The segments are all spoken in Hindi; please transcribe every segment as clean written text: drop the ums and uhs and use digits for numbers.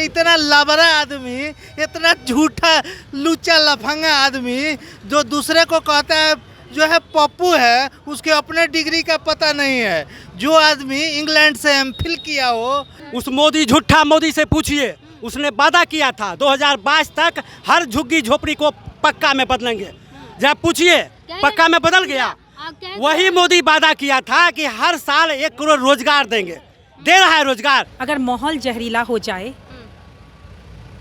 इतना लाबरा आदमी, इतना झूठा लुच्चा लफंगा आदमी जो दूसरे को कहता है जो है पप्पू है, उसके अपने डिग्री का पता नहीं है। जो आदमी इंग्लैंड से एमफिल किया हो, उस मोदी झूठा मोदी से पूछिए, उसने वादा किया था 2022 तक हर झुग्गी झोपड़ी को पक्का में बदलेंगे। जब पूछिए पक्का में बदल गया। वही मोदी वादा किया था कि हर साल 1 करोड़ रोजगार देंगे, दे रहा है रोजगार। अगर माहौल जहरीला हो जाए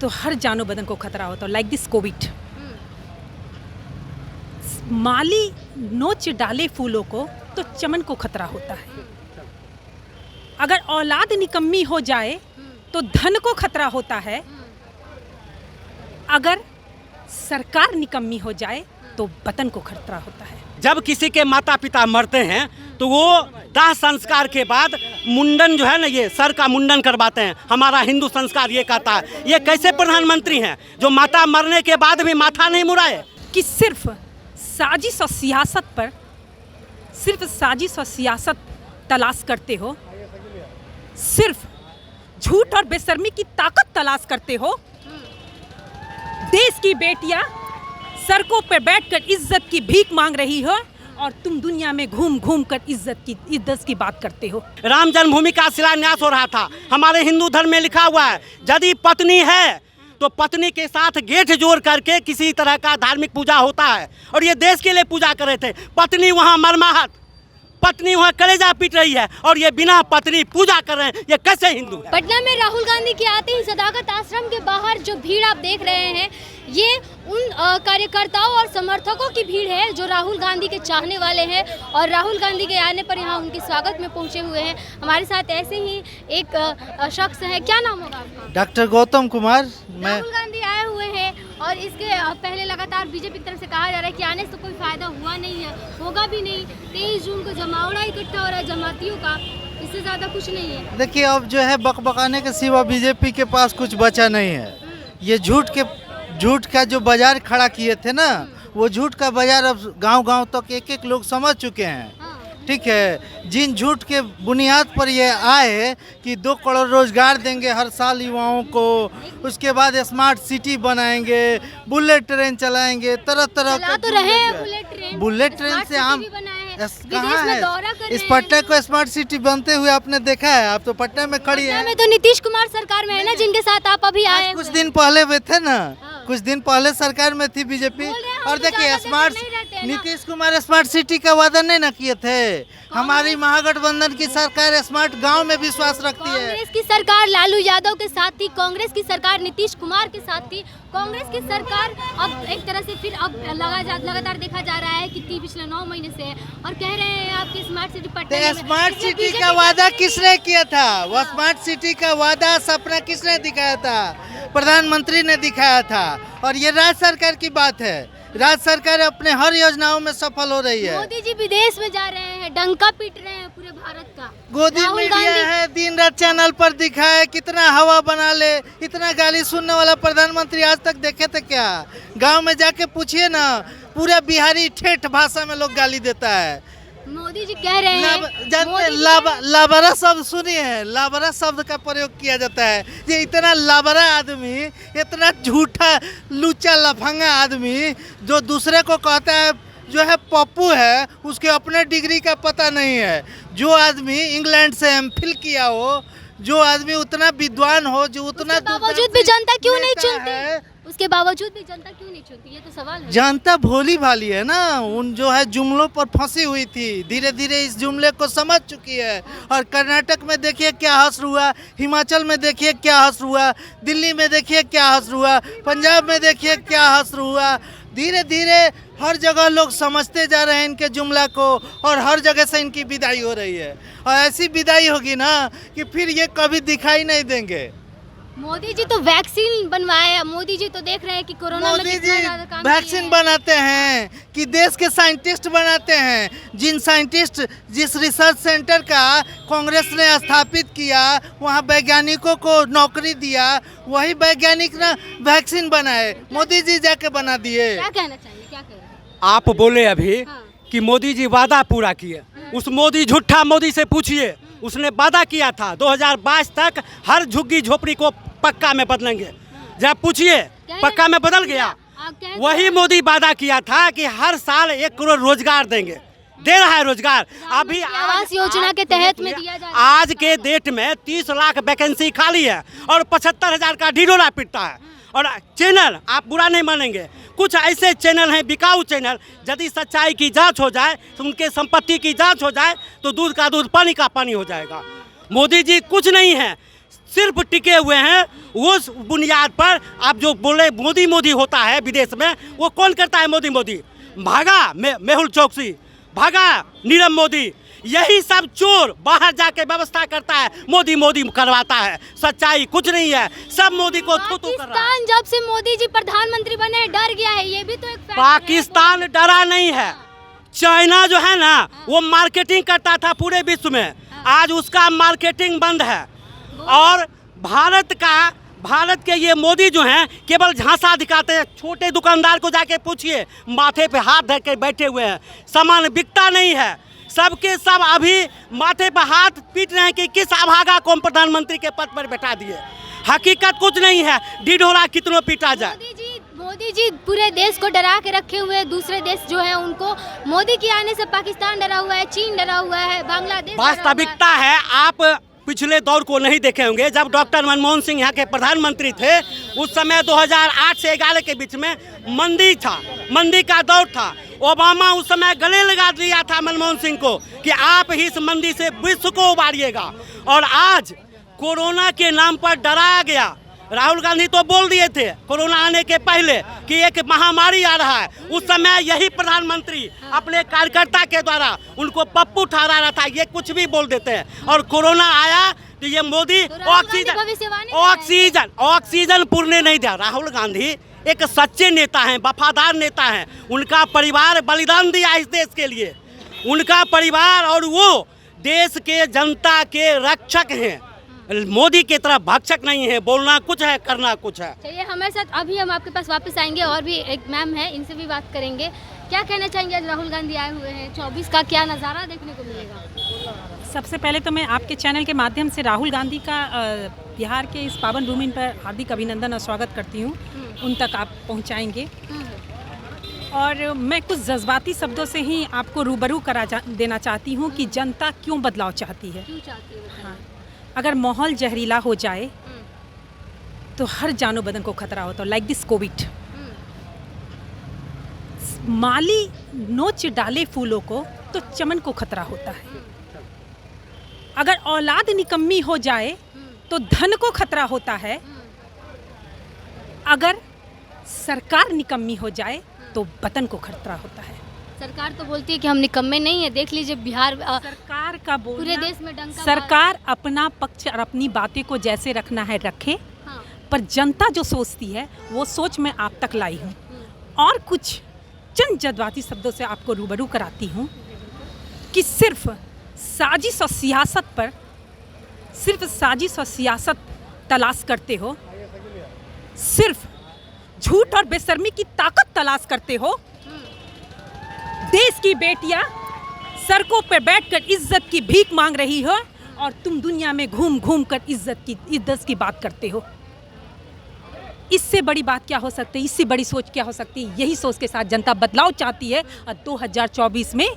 तो हर जानो बदन को खतरा होता है। लाइक दिस कोविड, माली नोच डाले फूलों को तो चमन को खतरा होता है। अगर औलाद निकम्मी हो जाए तो धन को खतरा होता है। अगर सरकार निकम्मी हो जाए तो वतन को खतरा होता है। जब किसी के माता पिता मरते हैं तो वो दाह संस्कार के बाद मुंडन जो है ना, ये सर का मुंडन करवाते हैं। हमारा हिंदू संस्कार ये कहता है। ये कैसे प्रधानमंत्री हैं जो माता मरने के बाद भी माथा नहीं मुड़ाए? कि सिर्फ साजिश और सियासत पर, सिर्फ साजिश और सियासत तलाश करते हो, सिर्फ झूठ और बेशर्मी की ताकत तलाश करते हो। देश की बेटियां सड़कों पर बैठकर इज्जत की भीख मांग रही हो और तुम दुनिया में घूम घूम कर इज्जत की बात करते हो। राम जन्मभूमि का शिलान्यास हो रहा था। हमारे हिंदू धर्म में लिखा हुआ है, यदि पत्नी है तो पत्नी के साथ गेठ जोड़ करके किसी तरह का धार्मिक पूजा होता है। और ये देश के लिए पूजा कर रहे थे। पत्नी वहाँ मरमाहत, पत्नी वहाँ कलेजा पीट रही है और ये बिना पत्नी पूजा कर रहे हैं। ये कैसे हिंदू है? पटना में राहुल गांधी के आते ही सदाकत आश्रम के बाहर जो भीड़ आप देख रहे हैं, ये उन कार्यकर्ताओं और समर्थकों की भीड़ है जो राहुल गांधी के चाहने वाले हैं और राहुल गांधी के आने पर यहाँ उनके स्वागत में पहुँचे हुए हैं। हमारे साथ ऐसे ही एक शख्स है। क्या नाम होगा आपका? डॉक्टर गौतम कुमार। मैं राहुल गांधी आए हुए हैं और इसके पहले लगातार बीजेपी की तरफ से कहा जा रहा है कि आने से कोई फायदा हुआ नहीं है, होगा भी नहीं। 23 जून को जमावड़ा इकट्ठा हो रहा है जमातियों का, इससे ज्यादा कुछ नहीं है। देखिए, अब जो है बकबकाने के सिवा बीजेपी के पास कुछ बचा नहीं है। ये झूठ का जो बाजार खड़ा किए थे ना, वो झूठ का बाजार अब गांव-गांव तक एक लोग समझ चुके हैं। ठीक है, जिन झूठ के बुनियाद पर ये आए कि 2 करोड़ रोजगार देंगे हर साल युवाओं को, उसके बाद स्मार्ट सिटी बनाएंगे, बुलेट ट्रेन चलाएंगे, तरह तरह चला तो रहे हैं बुलेट ट्रेन से आम कहाँ है? इस इस पटना को स्मार्ट सिटी बनते हुए आपने देखा है? आप तो पटना में खड़ी है। में तो नीतीश कुमार सरकार में है ना, जिनके साथ आप अभी आए कुछ दिन पहले वे थे ना, कुछ दिन पहले सरकार में थी बीजेपी। और देखिए, नीतीश कुमार स्मार्ट सिटी का वादा नहीं ना किए थे। हमारी महागठबंधन की सरकार स्मार्ट गांव में विश्वास रखती है। कांग्रेस की सरकार लालू यादव के साथ थी, कांग्रेस की सरकार नीतीश कुमार के साथ थी। कांग्रेस की सरकार अब एक तरह से फिर अब लगातार देखा जा रहा है कि पिछले 9 महीने से और कह रहे हैं आपकी स्मार्ट सिटी पटना में। स्मार्ट सिटी का वादा किसने किया था? वो स्मार्ट सिटी का वादा सपना किसने दिखाया था? प्रधानमंत्री ने दिखाया था। और ये राज्य सरकार की बात है। राज्य सरकार अपने हर योजनाओं में सफल हो रही है। मोदी जी विदेश में जा रहे हैं, डंका पीट रहे हैं पूरे भारत का। गोदी मीडिया है, दिन रात चैनल पर दिखाए, कितना हवा बना ले। इतना गाली सुनने वाला प्रधानमंत्री आज तक देखे थे क्या? गांव में जाके पूछिए ना, पूरा बिहारी ठेठ भाषा में लोग गाली देता है। मोदी जी कह रहे हैं लाबरा शब्द सुनिए, लाबरा शब्द का प्रयोग किया जाता है। ये इतना लाबरा आदमी, इतना झूठा लुच्चा लफंगा आदमी जो दूसरे को कहता है जो है पप्पू है, उसके अपने डिग्री का पता नहीं है। जो आदमी इंग्लैंड से एमफिल किया हो, जो आदमी उतना विद्वान हो, जो उतना बावजूद भी जनता क्यों नहीं चुनती? उसके बावजूद भी जनता क्यों नहीं चुनती? ये तो सवाल है। जनता भोली भाली है ना, उन जो है जुमलों पर फंसी हुई थी। धीरे धीरे इस जुमले को समझ चुकी है। और कर्नाटक में देखिए क्या हश्र हुआ, हिमाचल में देखिए क्या हश्र हुआ, दिल्ली में देखिए क्या हश्र हुआ, पंजाब में देखिए क्या हश्र हुआ। धीरे धीरे हर जगह लोग समझते जा रहे हैं इनके जुमला को और हर जगह से इनकी विदाई हो रही है। और ऐसी विदाई होगी ना कि फिर ये कभी दिखाई नहीं देंगे। मोदी जी तो वैक्सीन बनवाए, मोदी जी तो देख रहे हैं कि कोरोना में मोदी जी वैक्सीन बनाते हैं कि देश के साइंटिस्ट बनाते हैं। जिन साइंटिस्ट, जिस रिसर्च सेंटर का कांग्रेस ने स्थापित किया, वहाँ वैज्ञानिकों को नौकरी दिया, वही वैज्ञानिक ना वैक्सीन बनाए। मोदी जी जाके बना दिए। क्या कहना चाहिए, क्या कह रहे हैं आप बोले अभी कि मोदी जी वादा पूरा किए। उस मोदी झूठा मोदी से पूछिए, उसने वादा किया था 2022 तक हर झुग्गी झोपड़ी को पक्का में बदलेंगे। जब पूछिए पक्का में बदल गया। आप कह रहे वही मोदी वादा किया था कि हर साल 1 करोड़ रोजगार देंगे, दे रहा है रोजगार। अभी आवास योजना के तहत में दिया जा रहा है। आज के डेट में 30 लाख वैकेंसी खाली है और 75,000 का ढिढोरा पिटता है। और चैनल, आप बुरा नहीं मानेंगे, कुछ ऐसे चैनल हैं बिकाऊ चैनल, यदि सच्चाई की जांच हो जाए, तो उनके संपत्ति की जांच हो जाए तो दूध का दूध पानी का पानी हो जाएगा। मोदी जी कुछ नहीं है, सिर्फ टिके हुए हैं उस बुनियाद पर। आप जो बोले मोदी मोदी होता है विदेश में, वो कौन करता है मोदी मोदी? भागा मेहुल चौकसी, भागा नीरव मोदी, यही सब चोर बाहर जाके व्यवस्था करता है, मोदी मोदी करवाता है। सच्चाई कुछ नहीं है, सब मोदी को थू थू कर रहा है। पाकिस्तान जब से मोदी जी प्रधानमंत्री बने डर गया है, ये भी तो एक फैक्ट है। पाकिस्तान डरा नहीं है। चाइना जो है ना, वो मार्केटिंग करता था पूरे विश्व में, आज उसका मार्केटिंग बंद है। और भारत के ये मोदी जो हैं केवल झांसा दिखाते हैं। छोटे दुकानदार को जाके पूछिए, माथे पे हाथ धर के बैठे हुए हैं, सामान बिकता नहीं है। सबके सब अभी माथे पे हाथ पीट रहे हैं कि किस अभागा को प्रधानमंत्री के पद पर बैठा दिए। हकीकत कुछ नहीं है, ढिढोरा कितनों पीटा जाए। मोदी जी पूरे देश को डरा के रखे हुए हैं। दूसरे देश जो है उनको मोदी के आने से पाकिस्तान डरा हुआ है, चीन डरा हुआ है, बांग्लादेश डरा हुआ है। वास्तविकता है, आप पिछले दौर को नहीं देखे होंगे। जब डॉक्टर मनमोहन सिंह यहाँ के प्रधानमंत्री थे, उस समय 2008 से 11 के बीच में मंदी था, मंदी का दौर था। ओबामा उस समय गले लगा दिया था मनमोहन सिंह को कि आप ही इस मंदी से विश्व को उबारिएगा। और आज कोरोना के नाम पर डराया गया। राहुल गांधी तो बोल दिए थे कोरोना आने के पहले कि एक महामारी आ रहा है। उस समय यही प्रधानमंत्री अपने कार्यकर्ता के द्वारा उनको पप्पू ठहरा रहा था। ये कुछ भी बोल देते हैं और कोरोना आया तो ये मोदी ऑक्सीजन पुरने नहीं दिया। राहुल गांधी एक सच्चे नेता हैं, वफादार नेता हैं। उनका परिवार बलिदान दिया इस देश के लिए, उनका परिवार, और वो देश के जनता के रक्षक हैं। मोदी की तरह भक्षक नहीं है। बोलना कुछ है, करना कुछ है। चलिए हमारे साथ अभी हम आपके पास वापस आएंगे और भी एक मैम है, इनसे भी बात करेंगे। क्या कहना चाहेंगे, आज राहुल गांधी आए हुए हैं, 24 का क्या नज़ारा देखने को मिलेगा? सबसे पहले तो मैं आपके चैनल के माध्यम से राहुल गांधी का बिहार के इस पावन भूमि पर हार्दिक अभिनंदन और स्वागत करती हूँ। उन तक आप पहुँचाएंगे और मैं कुछ जज्बाती शब्दों से ही आपको रूबरू करा देना चाहती हूँ कि जनता क्यों बदलाव चाहती है। क्यों चाहती है? हाँ, अगर माहौल जहरीला हो जाए तो हर जानो बदन को खतरा होता है। लाइक दिस कोविड, माली नोच डाले फूलों को तो चमन को खतरा होता है। अगर औलाद निकम्मी हो जाए तो धन को खतरा होता है। अगर सरकार निकम्मी हो जाए तो वतन को खतरा होता है। सरकार तो बोलती है कि हम निकम्मे नहीं है। देख लीजिए बिहार सरकार का बोलना, पूरे देश में डंका सरकार अपना पक्ष और अपनी बातें को जैसे रखना है रखे। हाँ। पर जनता जो सोचती है वो सोच मैं आप तक लाई हूँ और कुछ चंद जज्बाती शब्दों से आपको रूबरू कराती हूँ कि सिर्फ साजिश और सियासत पर, सिर्फ साजिश और सियासत तलाश करते हो, सिर्फ झूठ और बेशर्मी की ताकत तलाश करते हो। देश की बेटियां सड़कों पर बैठकर इज्जत की भीख मांग रही हो और तुम दुनिया में घूम घूम कर इज्जत की बात करते हो। इससे बड़ी बात क्या हो सकती है, इससे बड़ी सोच क्या हो सकती है? यही सोच के साथ जनता बदलाव चाहती है और 2024 में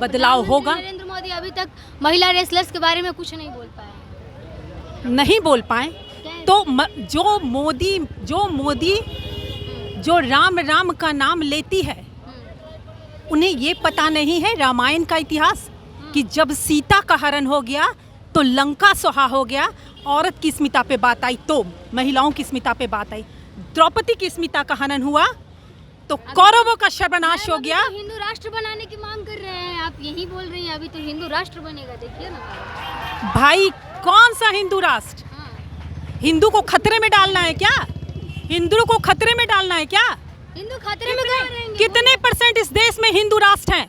बदलाव होगा। नरेंद्र मोदी अभी तक महिला रेसलर्स के बारे में कुछ नहीं बोल पाए। नहीं बोल पाए तो जो राम राम का नाम लेती है, उन्हें ये पता नहीं है रामायण का इतिहास कि जब सीता का हरण हो गया तो लंका सुहा हो गया। औरत की स्मिता पे बात आई तो महिलाओं की स्मिता पे बात आई। द्रौपदी की स्मिता का हनन हुआ तो कौरवों का सर्वनाश हो गया। तो हिंदू राष्ट्र बनाने की मांग कर रहे हैं, आप यही बोल रही हैं अभी तो हिंदू राष्ट्र बनेगा। देखिए ना भाई, कौन सा हिंदू राष्ट्र? हिंदू को खतरे में डालना है क्या? हिंदू को खतरे में डालना है क्या? हिंदू खतरे में कहाँ रहेंगे? कितने परसेंट इस देश में हिंदू राष्ट्र हैं?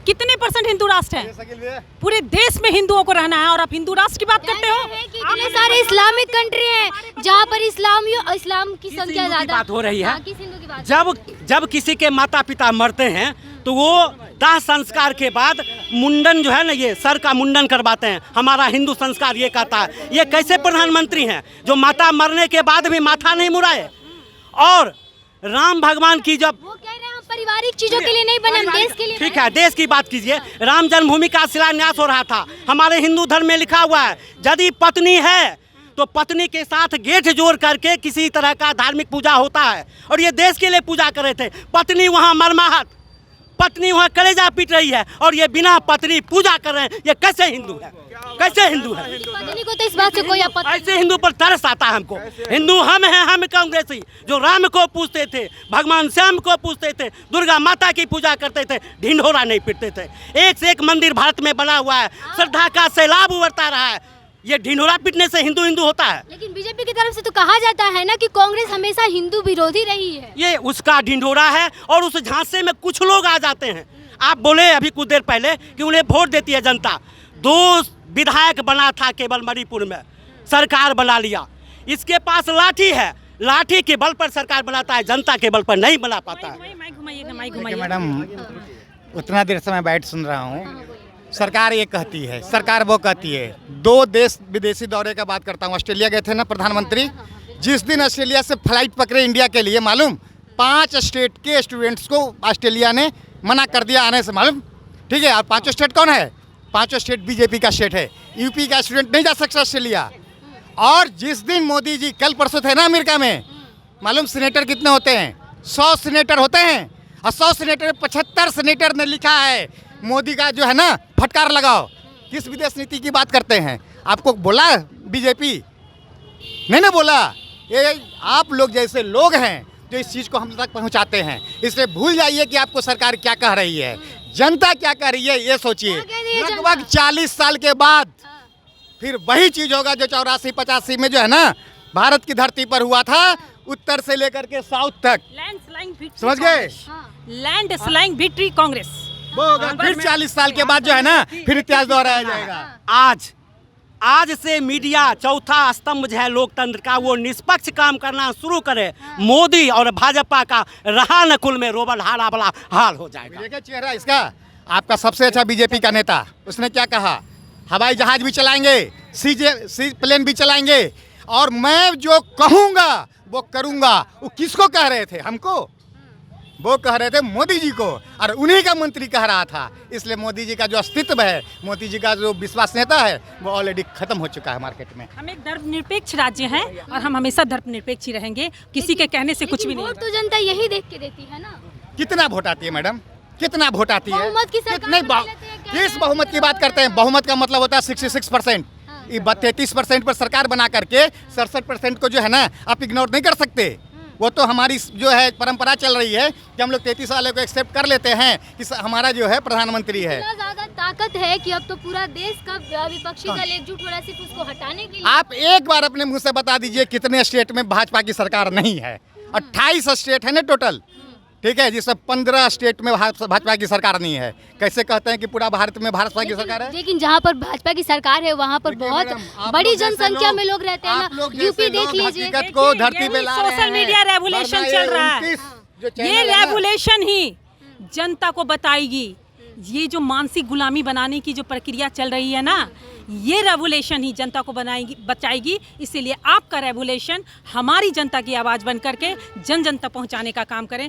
कितने परसेंट हिंदू राष्ट्र हैं? पूरे देश में हिंदुओं को रहना है और आप हिंदू राष्ट्र की बात करते हो। कितने सारे इस्लामिक कंट्री हैं जहाँ पर इस्लाम की संख्या ज्यादा बात हो रही है। किस हिंदू की बात? जब किसी के माता पिता मरते हैं तो वो दाह संस्कार के बाद मुंडन जो है ना, ये सर का मुंडन करवाते हैं। हमारा हिंदू संस्कार ये कहता है। ये कैसे प्रधानमंत्री हैं जो माता मरने के बाद भी माथा नहीं मुड़ाए? और राम भगवान की जब वो कह रहे हैं हम पारिवारिक चीजों के लिए नहीं बने, हम देश के लिए ठीक है, देश की बात कीजिए। राम जन्मभूमि का शिलान्यास हो रहा था। हमारे हिंदू धर्म में लिखा हुआ है, यदि पत्नी है तो पत्नी के साथ गेठ जोड़ करके किसी तरह का धार्मिक पूजा होता है। और ये देश के लिए पूजा कर रहे थे। पत्नी वहाँ मरमाहत, पत्नी वहाँ कलेजा पीट रही है, और ये बिना पत्नी पूजा कर रहे हैं। ये कैसे हिंदू है? कैसे हिंदू है? पत्नी को तो इस बात से कोई आपत्ति ऐसे हिंदू पर तरस आता है हमको। हिंदू हम हैं, हम कांग्रेसी जो राम को पूजते थे, भगवान श्याम को पूजते थे, दुर्गा माता की पूजा करते थे, ढिंढोरा नहीं पीटते थे। एक से एक मंदिर भारत में बना हुआ है, श्रद्धा का सैलाब उबरता रहा है। ये ढिंढोरा पीटने से हिंदू हिंदू होता है? लेकिन बीजेपी की तरफ से तो कहा जाता है ना कि कांग्रेस हमेशा हिंदू विरोधी रही है। ये उसका ढिंढोरा है, और उस झांसे में कुछ लोग आ जाते हैं। आप बोले अभी कुछ देर पहले कि उन्हें वोट देती है जनता। 2 विधायक बना था केवल मणिपुर में, सरकार बना लिया। इसके पास लाठी है, लाठी के बल पर सरकार बनाता है, जनता के बल पर नहीं बना पाता है। देखिए मैडम, उतना देर से मैं बैठ सुन रहा हूँ। सरकार ये कहती है, सरकार वो कहती है। 2 देश विदेशी दौरे का बात करता हूँ। ऑस्ट्रेलिया गए थे ना प्रधानमंत्री, जिस दिन ऑस्ट्रेलिया से फ्लाइट पकड़े इंडिया के लिए, मालूम 5 स्टेट के स्टूडेंट्स को ऑस्ट्रेलिया ने मना कर दिया आने से, मालूम? ठीक है। और 5 स्टेट कौन है? 5 स्टेट बीजेपी का स्टेट है। यूपी का स्टूडेंट नहीं जा सकता ऑस्ट्रेलिया। और जिस दिन मोदी जी कल परसों थे ना अमेरिका में, मालूम सीनेटर कितने होते हैं? 100 सीनेटर होते हैं। और 100 सीनेटर में 75 सीनेटर ने लिखा है मोदी का जो है ना फटकार लगाओ। किस विदेश नीति की बात करते हैं? आपको बोला बीजेपी? नहीं ना बोला। ये आप लोग जैसे लोग हैं जो इस चीज़ को हम तक पहुंचाते हैं। इसलिए भूल जाइए कि आपको सरकार क्या कह रही है, जनता क्या कह रही है, ये सोचिए। लगभग 40 साल के बाद फिर वही चीज़ होगा जो 84-85 में जो है ना भारत की धरती पर हुआ था, उत्तर से लेकर के साउथ तक। समझ गए? लैंड स्लाइंग विक्ट्री कांग्रेस वो होगा फिर 40 साल के बाद जो है ना फिर इतिहास दोहराया जाएगा। आज से मीडिया चौथा स्तंभ जो है लोकतंत्र का, वो निष्पक्ष काम करना शुरू करे। मोदी और भाजपा का रहा नकुल में रोबल हारा वाला हाल हो जाएगा। देखिए चेहरा इसका, आपका सबसे अच्छा बीजेपी का नेता, उसने क्या कहा? हवाई जहाज भी चलाएंगे, सी प्लेन भी चलाएंगे, और मैं जो कहूँगा वो करूँगा। वो किसको कह रहे थे? हमको? वो कह रहे थे मोदी जी को, और उन्हीं का मंत्री कह रहा था। इसलिए मोदी जी का जो अस्तित्व है, मोदी जी का जो विश्वसनीयता है, वो ऑलरेडी खत्म हो चुका है मार्केट में। हम एक धर्मनिरपेक्ष राज्य हैं और हम हमेशा धर्मनिरपेक्ष ही रहेंगे। किसी के कहने से कुछ भी नहीं। वोट तो जनता यही देख के देती है ना। कितना वोट आती है मैडम? कितना वोट आती है? बहुमत की सरकार नहीं, बना लेते हैं, क्या किस बहुमत की बात करते हैं? बहुमत का मतलब होता है 66%। 33% पर सरकार बना करके 67% को जो है ना आप इग्नोर नहीं कर सकते। वो तो हमारी जो है परंपरा चल रही है कि हम लोग 33 वाले को एक्सेप्ट कर लेते हैं कि हमारा जो है प्रधानमंत्री है। इतना ज्यादा ताकत है कि अब तो पूरा देश का विपक्षी दल एकजुट हो रहा है सिर्फ उसको हटाने के लिए। आप एक बार अपने मुंह से बता दीजिए कितने स्टेट में भाजपा की सरकार नहीं है? 28 स्टेट है ना टोटल, ठीक है, जिसमें 15 स्टेट में भाजपा की सरकार नहीं है। कैसे कहते हैं कि पूरा भारत में भाजपा की सरकार है? लेकिन जहाँ पर भाजपा की सरकार है वहाँ पर बहुत बड़ी जनसंख्या में लोग रहते हैं ना। यूपी देख लीजिए, हकीकत को धरती पे ला रहे हैं। सोशल मीडिया रेवोल्यूशन चल रहा है। ये रेवोल्यूशन ही जनता को बताएगी। ये जो मानसिक गुलामी बनाने की जो प्रक्रिया चल रही है ना, ये रेवोल्यूशन ही जनता को बनाएगी, बचाएगी। इसीलिए आपका रेवोल्यूशन हमारी जनता की आवाज़ बन करके जन जन तक पहुँचाने का काम करें।